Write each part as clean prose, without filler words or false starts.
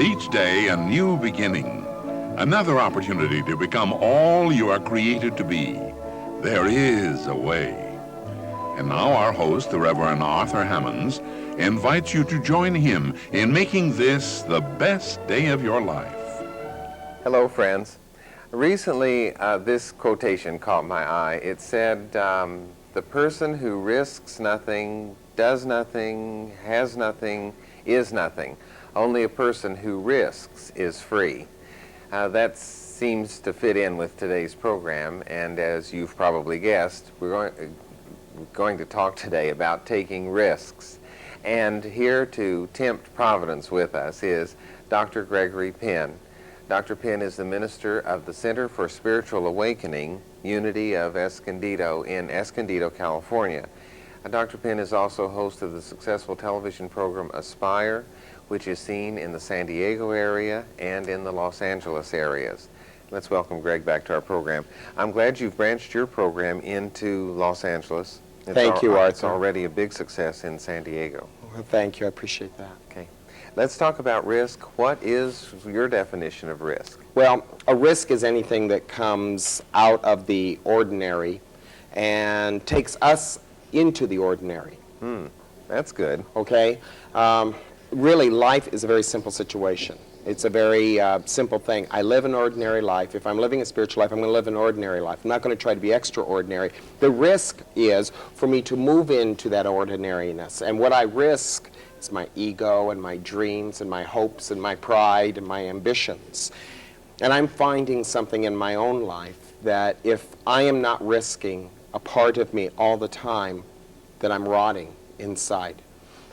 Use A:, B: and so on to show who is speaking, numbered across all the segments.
A: each day a new beginning, another opportunity to become all you are created to be. There is a way. And now our host, the Reverend Arthur Hammonds, invites you to join him in making this the best day of your life.
B: Hello, friends. Recently, this quotation caught my eye. It said, the person who risks nothing, does nothing, has nothing, is nothing. Only a person who risks is free. That seems to fit in with today's program, and as you've probably guessed, we're going to talk today about taking risks. And here to tempt Providence with us is Dr. Gregory Penn. Dr. Penn is the minister of the Center for Spiritual Awakening, Unity of Escondido in Escondido, California. Dr. Penn is also host of the successful television program Aspire, which is seen in the San Diego area and in the Los Angeles areas. Let's welcome Greg back to our program. I'm glad you've branched your program into Los Angeles.
C: Thank you, Arthur.
B: It's already a big success in San Diego.
C: Well, thank you. I appreciate that.
B: Okay. Let's talk about risk. What is your definition of risk?
C: Well, a risk is anything that comes out of the ordinary and takes us into the ordinary.
B: That's good.
C: Okay? Really, life is a very simple situation. It's a very simple thing. I live an ordinary life. If I'm living a spiritual life, I'm going to live an ordinary life. I'm not going to try to be extraordinary. The risk is for me to move into that ordinariness. And what I risk is my ego and my dreams and my hopes and my pride and my ambitions. And I'm finding something in my own life that if I am not risking a part of me all the time, that I'm rotting inside.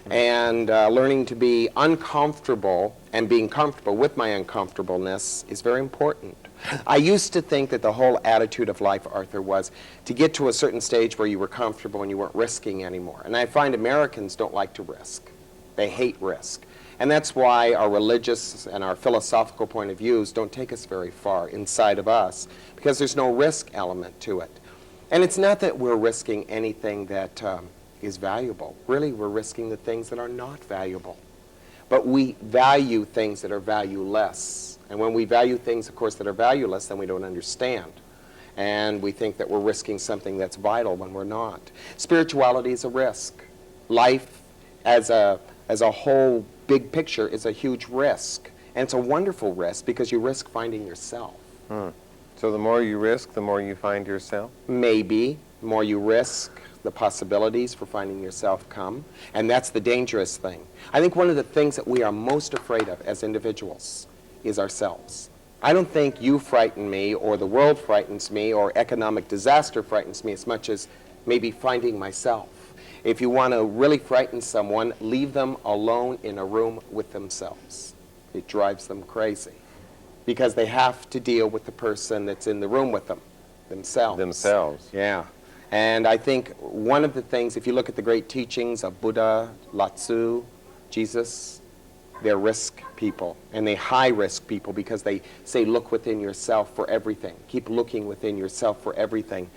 C: And learning to be uncomfortable and being comfortable with my uncomfortableness is very important. I used to think that the whole attitude of life, Arthur, was to get to a certain stage where you were comfortable and you weren't risking anymore. And I find Americans don't like to risk. They hate risk. And that's why our religious and our philosophical point of views don't take us very far inside of us, because there's no risk element to it. And it's not that we're risking anything that is valuable. Really, we're risking the things that are not valuable. But we value things that are valueless. And when we value things, of course, that are valueless, then we don't understand. And we think that we're risking something that's vital when we're not. Spirituality is a risk. Life as a whole big picture is a huge risk. And it's a wonderful risk because you risk finding yourself.
B: So the more you risk, the more you find yourself?
C: Maybe. The more you risk, the possibilities for finding yourself come. And that's the dangerous thing. I think one of the things that we are most afraid of as individuals is ourselves. I don't think you frighten me, or the world frightens me, or economic disaster frightens me as much as maybe finding myself. If you want to really frighten someone, leave them alone in a room with themselves. It drives them crazy because they have to deal with the person that's in the room with them, themselves. Yeah. And I think one of the things, if you look at the great teachings of Buddha, Lao Tzu, Jesus, they're risk people, and they high-risk people because they say, look within yourself for everything. Keep looking within yourself for everything.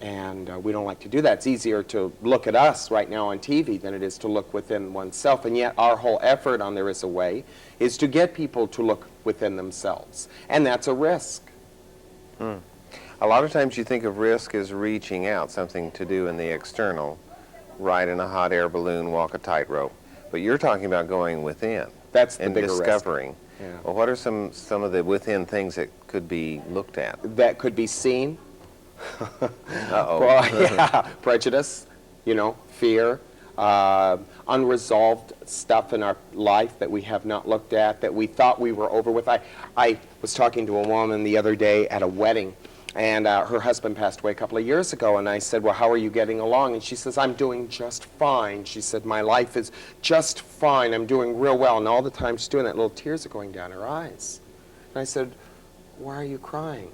C: And we don't like to do that. It's easier to look at us right now on TV than it is to look within oneself. And yet our whole effort on There Is a Way is to get people to look within themselves. And that's a risk.
B: A lot of times you think of risk as reaching out, something to do in the external, ride in a hot air balloon, walk a tightrope. But you're talking about going within.
C: That's the
B: and
C: bigger
B: discovering.
C: risk. Yeah.
B: Well, what are some of the within things that could be looked at?
C: That could be seen.
B: Uh-oh.
C: Well, yeah, prejudice, fear, unresolved stuff in our life that we have not looked at, that we thought we were over with. I was talking to a woman the other day at a wedding, and her husband passed away a couple of years ago, and I said, well, how are you getting along? And she says, I'm doing just fine. She said, my life is just fine. I'm doing real well. And all the time she's doing that, little tears are going down her eyes. And I said, why are you crying?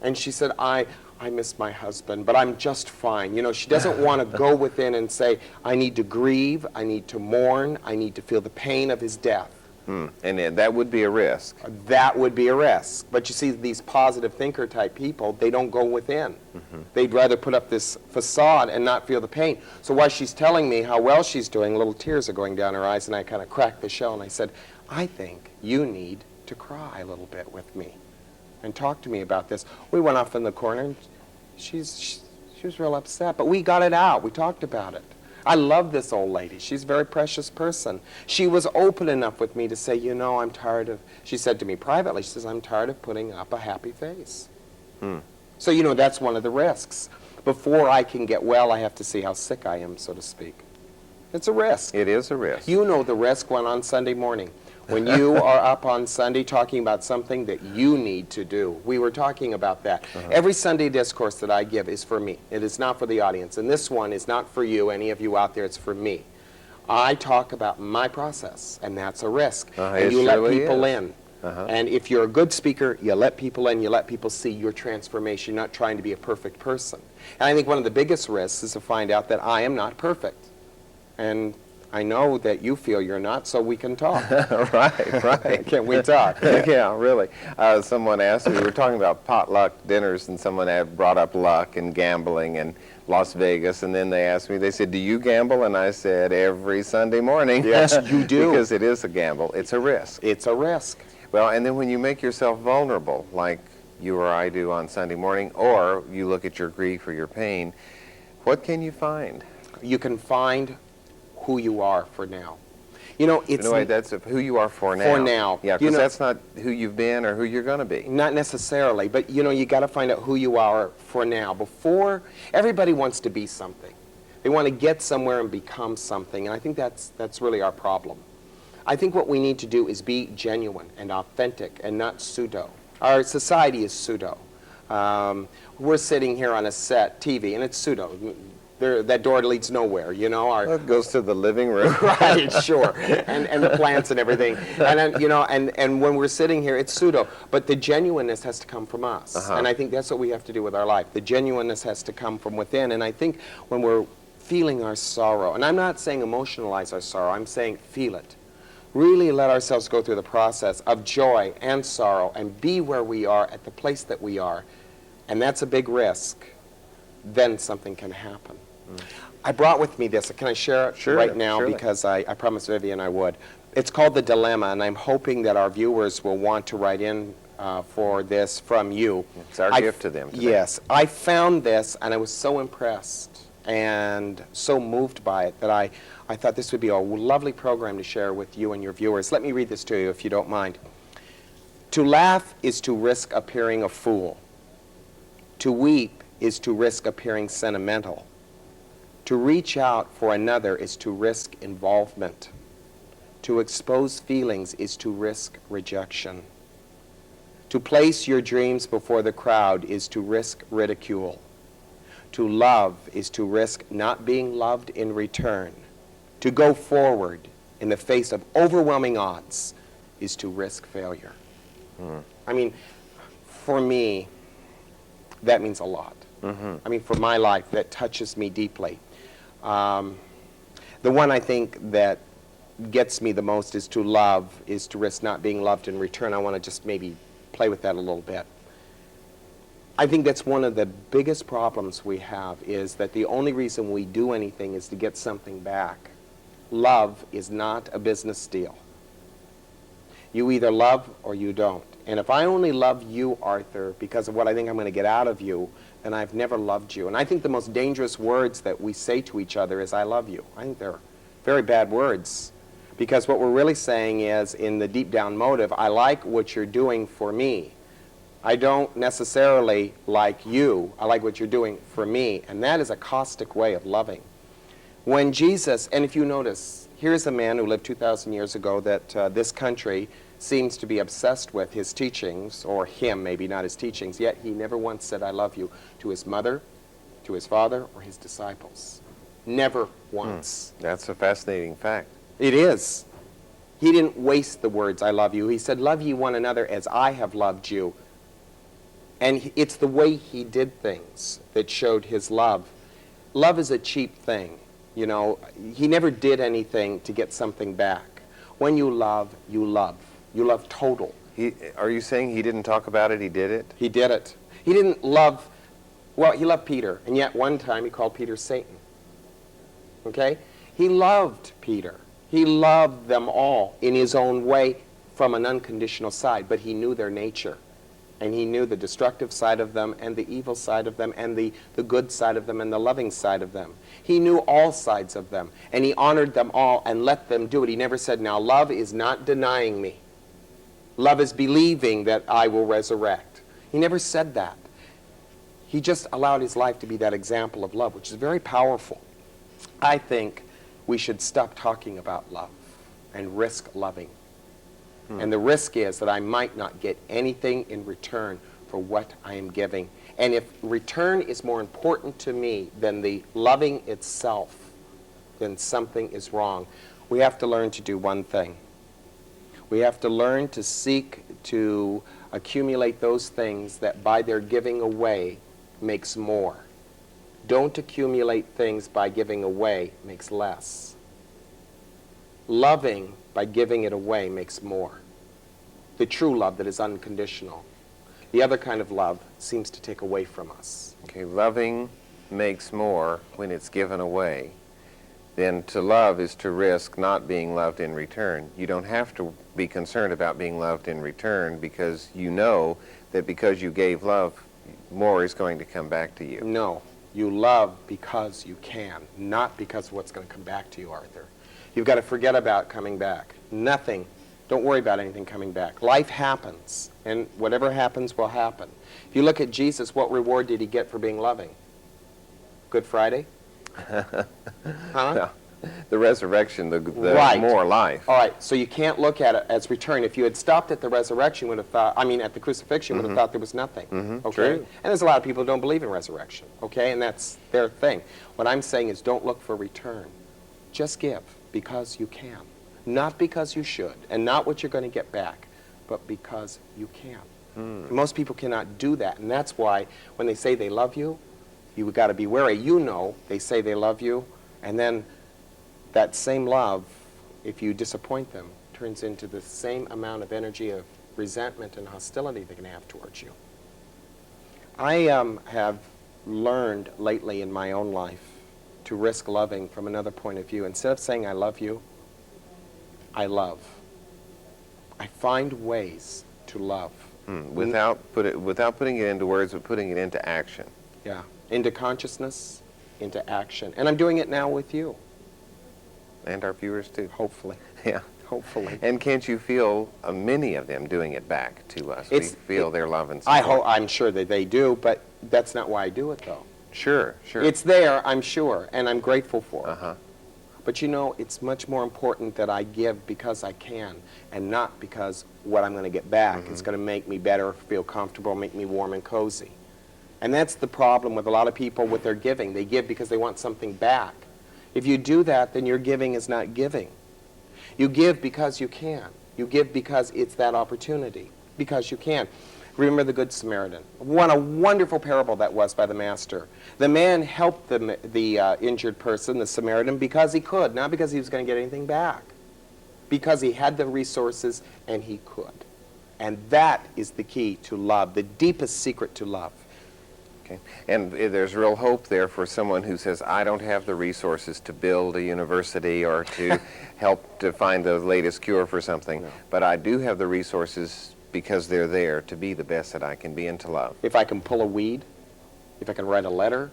C: And she said, I miss my husband, but I'm just fine. She doesn't want to go within and say, I need to grieve, I need to mourn, I need to feel the pain of his death.
B: And that would be a risk.
C: That would be a risk. But you see, these positive thinker type people, they don't go within. They'd rather put up this facade and not feel the pain. So while she's telling me how well she's doing, little tears are going down her eyes, and I kind of cracked the shell and I said, I think you need to cry a little bit with me and talk to me about this. We went off in the corner, and she was real upset, but we got it out. We talked about it. I love this old lady. She's a very precious person. She was open enough with me to say, you know, I'm tired of, she said to me privately, she says, I'm tired of putting up a happy face. So, you know, that's one of the risks. Before I can get well, I have to see how sick I am, so to speak. It's a risk.
B: It is a risk.
C: You know the risk when on Sunday morning, when you are up on Sunday talking about something that you need to do. We were talking about that. Every Sunday discourse that I give is for me. It is not for the audience. And this one is not for you, any of you out there. It's for me. I talk about my process, and that's a risk. And you let people in. And if you're a good speaker, you let people in, you let people see your transformation, not trying to be a perfect person. And I think one of the biggest risks is to find out that I am not perfect. And I know that you feel you're not, so we can talk.
B: Right.
C: Can we talk?
B: Yeah, really. Someone asked me, we were talking about potluck dinners, and someone had brought up luck and gambling and Las Vegas, and then they asked me, they said, do you gamble? And I said, every Sunday morning.
C: Yes, you do.
B: Because it is a gamble. It's a risk.
C: It's a risk.
B: Well, and then when you make yourself vulnerable, like you or I do on Sunday morning, or you look at your grief or your pain, what can you find?
C: You can find who you are for now. You know, it's...
B: No, that's who you are for now.
C: For now.
B: Yeah,
C: You
B: because
C: know-
B: that's not who you've been or who you're going to be.
C: Not necessarily, but you know, you got to find out who you are for now. Before, everybody wants to be something. They want to get somewhere and become something, and I think that's really our problem. I think what we need to do is be genuine and authentic and not pseudo. Our society is pseudo. We're sitting here on a set, TV, and it's pseudo. That door leads nowhere, you know.
B: Well, it goes to the living room.
C: Right, sure, and the plants and everything, and then, you know, and when we're sitting here, it's pseudo. But the genuineness has to come from us, and I think that's what we have to do with our life. The genuineness has to come from within, and I think when we're feeling our sorrow, and I'm not saying emotionalize our sorrow, I'm saying feel it. Really let ourselves go through the process of joy and sorrow and be where we are at the place that we are, and that's a big risk. Then something can happen. I brought with me this. Can I share it right now?
B: Surely.
C: Because I promised Vivian I would. It's called The Dilemma, and I'm hoping that our viewers will want to write in for this from you.
B: It's our gift to them today.
C: Yes. I found this, and I was so impressed and so moved by it that I thought this would be a lovely program to share with you and your viewers. Let me read this to you, if you don't mind. To laugh is to risk appearing a fool. To weep is to risk appearing sentimental. To reach out for another is to risk involvement. To expose feelings is to risk rejection. To place your dreams before the crowd is to risk ridicule. To love is to risk not being loved in return. To go forward in the face of overwhelming odds is to risk failure. I mean, for me, that means a lot. I mean, for my life, that touches me deeply. The one I think that gets me the most is to love, is to risk not being loved in return. I want to just maybe play with that a little bit. I think that's one of the biggest problems we have, is that the only reason we do anything is to get something back. Love is not a business deal. You either love or you don't. And if I only love you, Arthur, because of what I think I'm going to get out of you, then I've never loved you. And I think the most dangerous words that we say to each other is, I love you. I think they're very bad words. Because what we're really saying is, in the deep down motive, I like what you're doing for me. I don't necessarily like you. I like what you're doing for me. And that is a caustic way of loving. When Jesus, and if you notice, here's a man who lived 2,000 years ago that this country seems to be obsessed with his teachings, or him, maybe not his teachings, yet he never once said, I love you, to his mother, to his father, or his disciples. Never once.
B: That's a fascinating fact.
C: It is. He didn't waste the words, I love you. He said, love ye one another as I have loved you. And it's the way he did things that showed his love. Love is a cheap thing. You know, he never did anything to get something back. When you love, you love. You love total.
B: Are you saying he didn't talk about it, he did it?
C: He did it. He didn't love, well, he loved Peter, and yet one time he called Peter Satan. Okay? He loved Peter. He loved them all in his own way from an unconditional side, but he knew their nature. And he knew the destructive side of them and the evil side of them and the good side of them and the loving side of them. He knew all sides of them, and he honored them all and let them do it. He never said, now love is not denying me. Love is believing that I will resurrect. He never said that. He just allowed his life to be that example of love, which is very powerful. I think we should stop talking about love and risk loving. And the risk is that I might not get anything in return for what I am giving. And if return is more important to me than the loving itself, then something is wrong. We have to learn to do one thing. We have to learn to seek to accumulate those things that by their giving away makes more. Don't accumulate things by giving away makes less. Loving by giving it away makes more. The true love that is unconditional. The other kind of love seems to take away from us.
B: Okay, loving makes more when it's given away. Then to love is to risk not being loved in return. You don't have to be concerned about being loved in return because you know that because you gave love, more is going to come back to you.
C: No, you love because you can, not because of what's going to come back to you, Arthur. You've got to forget about coming back. Nothing. Don't worry about anything coming back. Life happens, and whatever happens will happen. If you look at Jesus, what reward did he get for being loving? Good Friday? Huh?
B: No, the resurrection, the
C: Right.
B: more life.
C: All right, so you can't look at it as return. If you had stopped at the resurrection, would have thought, I mean, at the crucifixion, would have thought there was nothing. Okay?
B: True.
C: And there's a lot of people who don't believe in resurrection, okay? And that's their thing. What I'm saying is don't look for return. Just give because you can. Not because you should, and not what you're going to get back, but because you can. Most people cannot do that, and that's why when they say they love you, you've got to be wary. You know they say they love you, and then that same love, if you disappoint them, turns into the same amount of energy of resentment and hostility they can have towards you. I have learned lately in my own life to risk loving from another point of view. Instead of saying I love you, I love. I find ways to love.
B: Without putting it into words, but putting it into action.
C: Yeah, into consciousness, into action. And I'm doing it now with you,
B: And our viewers too.
C: hopefully.
B: Yeah.
C: Hopefully.
B: And can't you feel many of them doing it back to us? We feel their love and support.
C: I'm sure that they do, but that's not why I do it, though.
B: Sure, sure.
C: It's there, I'm sure, and I'm grateful for it.
B: Uh-huh.
C: But you know, it's much more important that I give because I can, and not because what I'm going to get back is going to make me better, feel comfortable, make me warm and cozy. And that's the problem with a lot of people with their giving. They give because they want something back. If you do that, then your giving is not giving. You give because you can. You give because it's that opportunity, because you can. Remember the Good Samaritan. What a wonderful parable that was by the Master. The man helped the injured person, the Samaritan, because he could, not because he was going to get anything back. Because he had the resources and he could. And that is the key to love, the deepest secret to love.
B: Okay. And there's real hope there for someone who says, I don't have the resources to build a university or to help to find the latest cure for something,
C: No.
B: but I do have the resources because they're there to be the best that I can be and to love.
C: If I can pull a weed, if I can write a letter,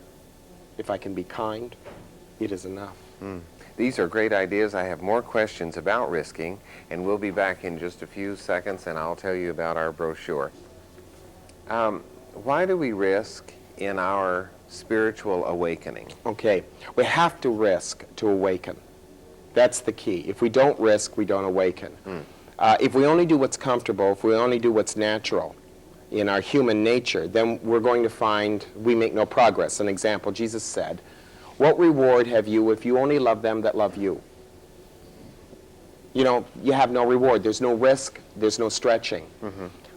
C: if I can be kind, it is enough.
B: These are great ideas. I have more questions about risking, and we'll be back in just a few seconds, and I'll tell you about our brochure. Why do we risk in our spiritual awakening?
C: Okay, we have to risk to awaken. That's the key. If we don't risk, we don't awaken. If we only do what's comfortable, if we only do what's natural in our human nature, then we're going to find we make no progress. An example, Jesus said, what reward have you if you only love them that love you? You know, you have no reward. There's no risk. There's no stretching.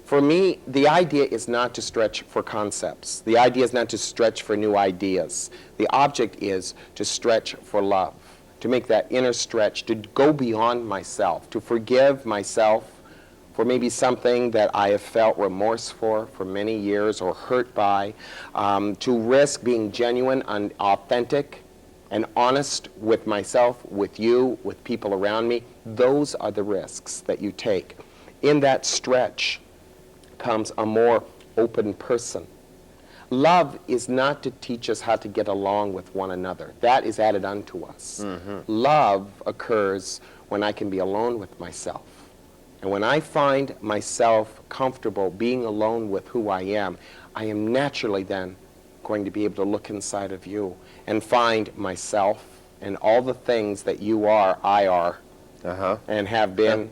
C: For me, the idea is not to stretch for concepts. The idea is not to stretch for new ideas. The object is to stretch for love, to make that inner stretch, to go beyond myself, to forgive myself for maybe something that I have felt remorse for many years or hurt by, to risk being genuine and authentic and honest with myself, with you, with people around me, those are the risks that you take. In that stretch comes a more open person. Love is not to teach us how to get along with one another. That is added unto us. Love occurs when I can be alone with myself. And when I find myself comfortable being alone with who I am naturally then going to be able to look inside of you and find myself and all the things that you are, I are, and have been.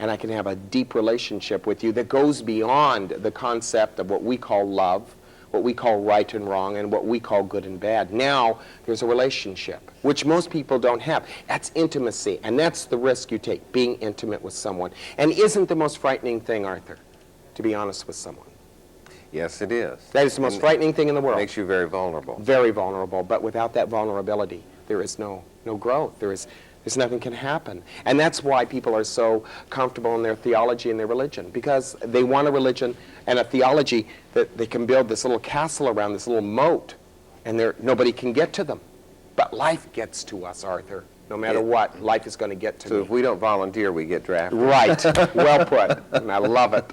C: And I can have a deep relationship with you that goes beyond the concept of what we call love, what we call right and wrong, and what we call good and bad. Now there's a relationship, which most people don't have. That's intimacy, and that's the risk you take, being intimate with someone. And isn't the most frightening thing, Arthur, to be honest with someone?
B: Yes, it is.
C: That is the most frightening thing in the world.
B: Makes you very vulnerable.
C: Very vulnerable, but without that vulnerability, there is no growth. There's nothing can happen. And that's why people are so comfortable in their theology and their religion, because they want a religion and a theology that they can build this little castle around, this little moat, and nobody can get to them. But life gets to us, Arthur. No matter what, life is going to get to
B: So
C: me.
B: if we don't volunteer, we get drafted.
C: Right. Well put. And I love it.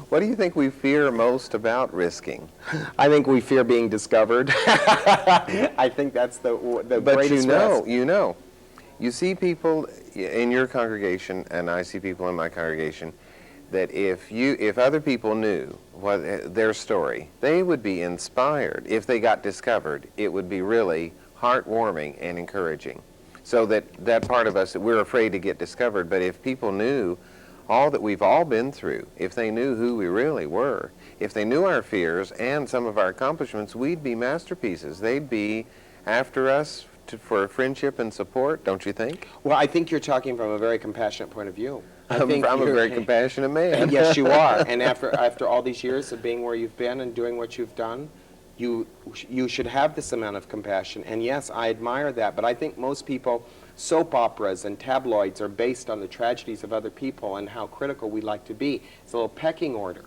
B: What do you think we fear most about risking?
C: I think we fear being discovered. I think that's the
B: But
C: greatest risk.
B: you see people in your congregation, and I see people in my congregation, that if other people knew their story, they would be inspired. If they got discovered, it would be really heartwarming and encouraging. So that part of us, that we're afraid to get discovered, but if people knew all that we've all been through, if they knew who we really were, if they knew our fears and some of our accomplishments, we'd be masterpieces. They'd be after us for friendship and support, don't you think?
C: Well, I think you're talking from a very compassionate point of view.
B: I'm a very compassionate man.
C: Yes, you are. And after all these years of being where you've been and doing what you've done, you should have this amount of compassion. And yes, I admire that. But I think most people, soap operas and tabloids are based on the tragedies of other people and how critical we like to be. It's a little pecking order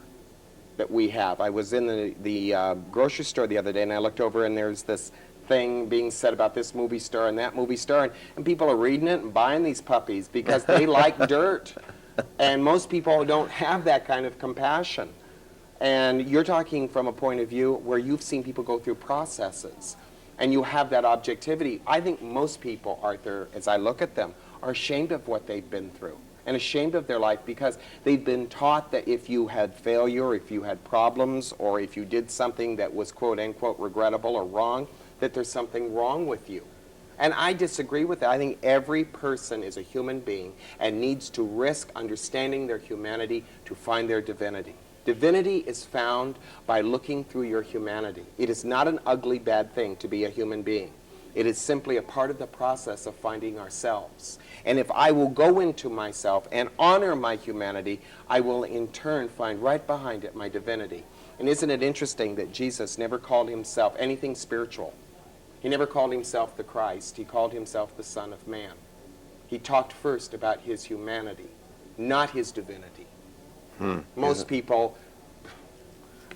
C: that we have. I was in the grocery store the other day, and I looked over, and there's this thing being said about this movie star and that movie star, and people are reading it and buying these puppies because they like dirt. And most people don't have that kind of compassion. And you're talking from a point of view where you've seen people go through processes, and you have that objectivity. I think most people, Arthur, as I look at them, are ashamed of what they've been through and ashamed of their life because they've been taught that if you had failure, if you had problems, or if you did something that was quote-unquote regrettable or wrong, that there's something wrong with you. And I disagree with that. I think every person is a human being and needs to risk understanding their humanity to find their divinity. Divinity is found by looking through your humanity. It is not an ugly, bad thing to be a human being. It is simply a part of the process of finding ourselves. And if I will go into myself and honor my humanity, I will in turn find right behind it my divinity. And isn't it interesting that Jesus never called himself anything spiritual? He never called himself the Christ. He called himself the Son of Man. He talked first about his humanity, not his divinity. Most people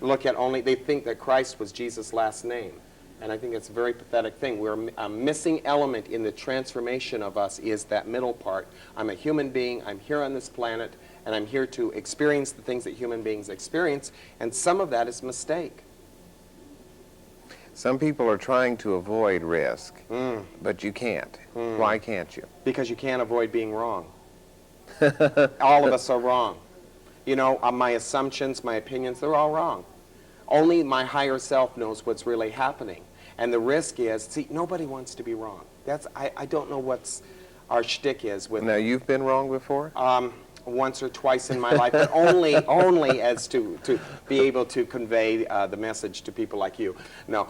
C: look at they think that Christ was Jesus' last name. And I think it's a very pathetic thing. A missing element in the transformation of us is that middle part. I'm a human being, I'm here on this planet, and I'm here to experience the things that human beings experience, and some of that is mistake.
B: Some people are trying to avoid risk, but you can't. Why can't you?
C: Because you can't avoid being wrong. All of us are wrong. You know, my assumptions, my opinions, they're all wrong. Only my higher self knows what's really happening. And the risk is, see, nobody wants to be wrong. I don't know what's our shtick is with.
B: Now, you've been wrong before?
C: Once or twice in my life, but only as to be able to convey the message to people like you. No,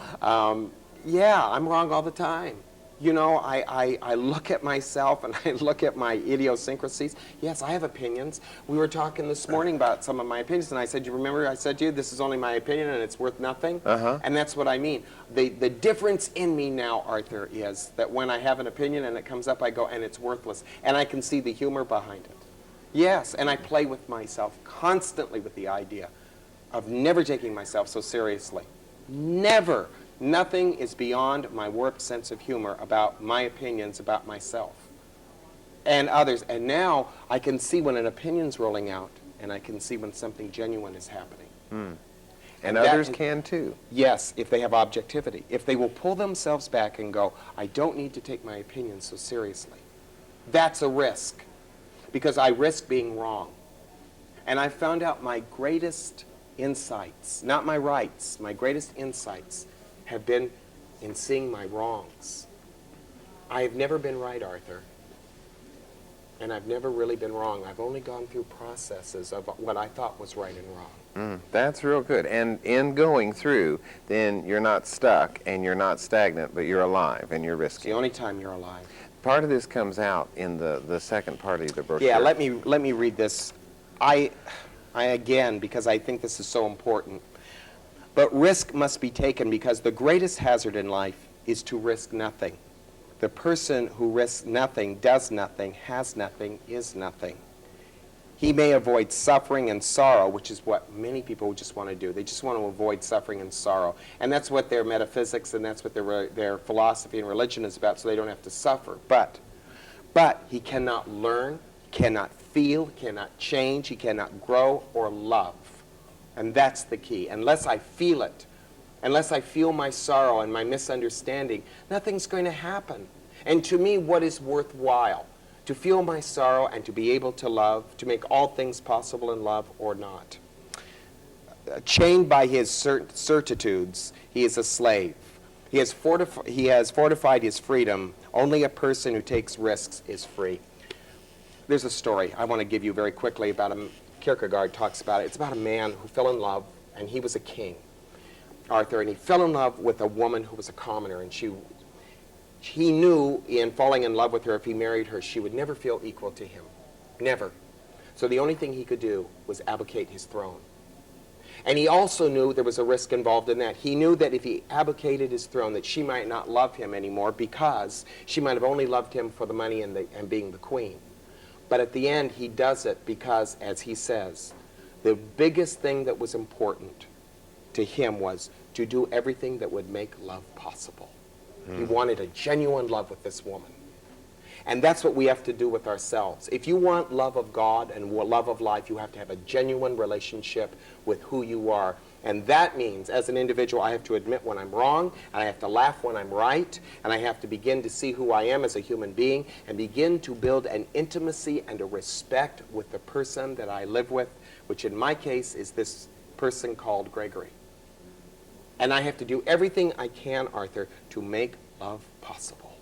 C: yeah, I'm wrong all the time. You know, I look at myself and I look at my idiosyncrasies. Yes, I have opinions. We were talking this morning about some of my opinions, and I said, you remember I said to you, this is only my opinion and it's worth nothing? And that's what I mean. The difference in me now, Arthur, is that when I have an opinion and it comes up, I go, and it's worthless. And I can see the humor behind it. Yes, and I play with myself constantly with the idea of never taking myself so seriously. Never Nothing is beyond my warped sense of humor about my opinions about myself and others. And now I can see when an opinion's rolling out, and I can see when something genuine is happening.
B: And
C: that
B: others
C: is-
B: can too.
C: Yes, if they have objectivity. If they will pull themselves back and go, I don't need to take my opinion so seriously. That's a risk, because I risk being wrong. And I found out my greatest insights, not my rights, my greatest insights have been in seeing my wrongs. I have never been right, Arthur. And I've never really been wrong. I've only gone through processes of what I thought was right and wrong.
B: That's real good. And in going through, then you're not stuck and you're not stagnant, but you're alive and you're
C: It's the
B: risking.
C: only time you're alive.
B: Part of this comes out in the second part of the brochure.
C: Yeah, let me read this. I again, because I think this is so important. But risk must be taken because the greatest hazard in life is to risk nothing. The person who risks nothing, does nothing, has nothing, is nothing. He may avoid suffering and sorrow, which is what many people just want to do. They just want to avoid suffering and sorrow. And that's what their metaphysics and that's what their philosophy and religion is about, so they don't have to suffer. But he cannot learn, cannot feel, cannot change, he cannot grow or love. And that's the key. Unless I feel it, unless I feel my sorrow and my misunderstanding, nothing's going to happen. And to me, what is worthwhile? To feel my sorrow and to be able to love, to make all things possible in love or not. Chained by his certitudes, he is a slave. He has fortified his freedom. Only a person who takes risks is free. There's a story I want to give you very quickly about him. Kierkegaard talks about it. It's about a man who fell in love, and he was a king, Arthur, and he fell in love with a woman who was a commoner, and he knew in falling in love with her, if he married her, she would never feel equal to him. Never. So the only thing he could do was abdicate his throne. And he also knew there was a risk involved in that. He knew that if he abdicated his throne, that she might not love him anymore because she might have only loved him for the money and being the queen. But at the end, he does it because, as he says, the biggest thing that was important to him was to do everything that would make love possible. He wanted a genuine love with this woman. And that's what we have to do with ourselves. If you want love of God and love of life, you have to have a genuine relationship with who you are. And that means, as an individual, I have to admit when I'm wrong, and I have to laugh when I'm right, and I have to begin to see who I am as a human being, and begin to build an intimacy and a respect with the person that I live with, which in my case is this person called Gregory. And I have to do everything I can, Arthur, to make love possible.